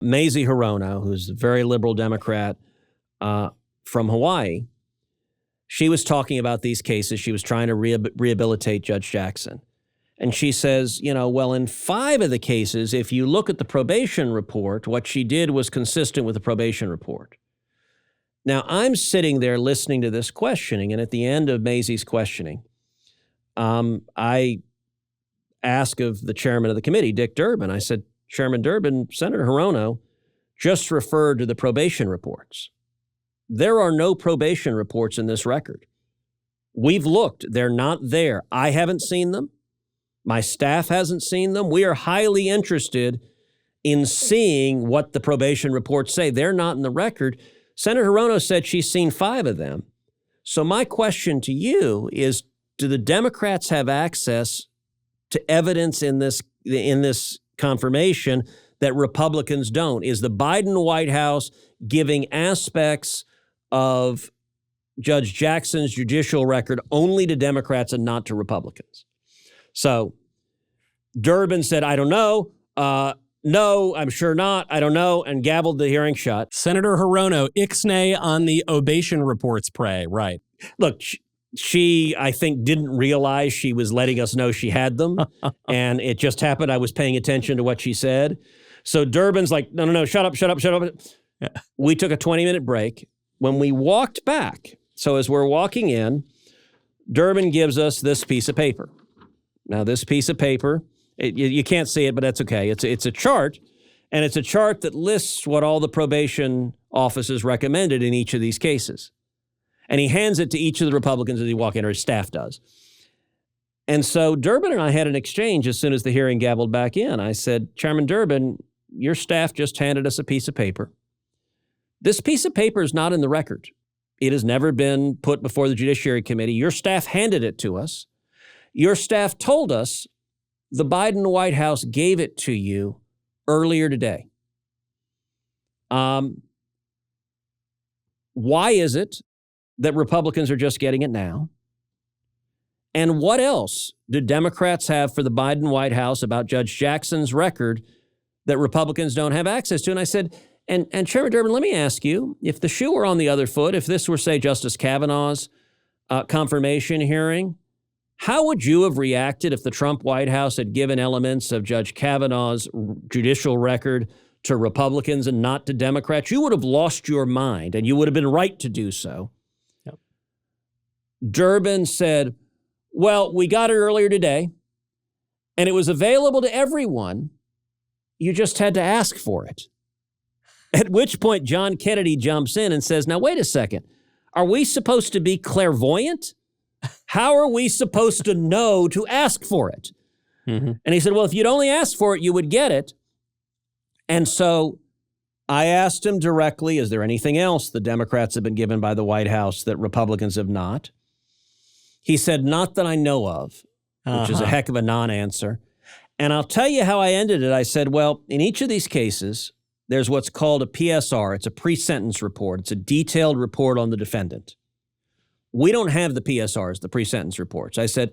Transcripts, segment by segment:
Mazie Hirono, who's a very liberal Democrat from Hawaii, she was talking about these cases. She was trying to rehabilitate Judge Jackson. And she says, well, in 5 of the cases, if you look at the probation report, what she did was consistent with the probation report. Now, I'm sitting there listening to this questioning, and at the end of Mazie's questioning, I ask of the chairman of the committee, Dick Durbin, I said, Chairman Durbin, Senator Hirono just referred to the probation reports. There are no probation reports in this record. We've looked. They're not there. I haven't seen them. My staff hasn't seen them. We are highly interested in seeing what the probation reports say. They're not in the record. Senator Hirono said she's seen 5 of them. So my question to you is, do the Democrats have access to evidence in this confirmation that Republicans don't? Is the Biden White House giving aspects of Judge Jackson's judicial record only to Democrats and not to Republicans? So Durbin said, I don't know. No, I'm sure not. I don't know, and gavelled the hearing shut. Senator Hirono, ixnay on the obation reports, pray, right. Look, she, I think, didn't realize she was letting us know she had them, and it just happened I was paying attention to what she said. So Durbin's like, no, shut up. Yeah. We took a 20-minute break. When we walked back, so as we're walking in, Durbin gives us this piece of paper. Now, this piece of paper, you can't see it, but that's okay. It's a chart, and it's a chart that lists what all the probation offices recommended in each of these cases. And he hands it to each of the Republicans as he walk in, or his staff does. And so Durbin and I had an exchange as soon as the hearing gavelled back in. I said, Chairman Durbin, your staff just handed us a piece of paper. This piece of paper is not in the record. It has never been put before the Judiciary Committee. Your staff handed it to us. Your staff told us the Biden White House gave it to you earlier today. Why is it that Republicans are just getting it now? And what else do Democrats have for the Biden White House about Judge Jackson's record that Republicans don't have access to? And I said, and Chairman Durbin, let me ask you, if the shoe were on the other foot, if this were, say, Justice Kavanaugh's confirmation hearing, how would you have reacted if the Trump White House had given elements of Judge Kavanaugh's judicial record to Republicans and not to Democrats? You would have lost your mind, and you would have been right to do so. Yep. Durbin said, well, we got it earlier today, and it was available to everyone. You just had to ask for it. At which point, John Kennedy jumps in and says, now, wait a second. Are we supposed to be clairvoyant? How are we supposed to know to ask for it? Mm-hmm. And he said, well, if you'd only ask for it, you would get it. And so I asked him directly, is there anything else the Democrats have been given by the White House that Republicans have not? He said, not that I know of, which is a heck of a non-answer. And I'll tell you how I ended it. I said, well, in each of these cases, there's what's called a PSR. It's a pre-sentence report. It's a detailed report on the defendant. We don't have the PSRs, the pre-sentence reports. I said,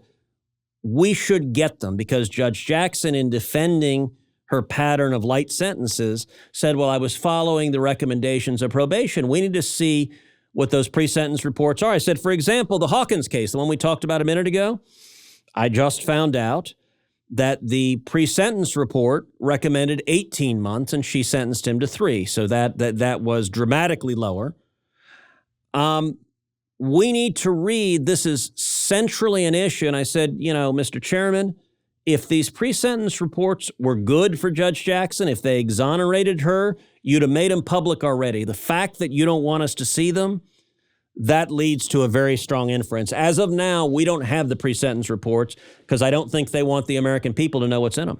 we should get them because Judge Jackson, in defending her pattern of light sentences, said, well, I was following the recommendations of probation. We need to see what those pre-sentence reports are. I said, for example, the Hawkins case, the one we talked about a minute ago, I just found out that the pre-sentence report recommended 18 months and she sentenced him to 3. So that was dramatically lower. We need to read, this is centrally an issue. And I said, Mr. Chairman, if these pre-sentence reports were good for Judge Jackson, if they exonerated her, you'd have made them public already. The fact that you don't want us to see them, that leads to a very strong inference. As of now, we don't have the pre-sentence reports because I don't think they want the American people to know what's in them.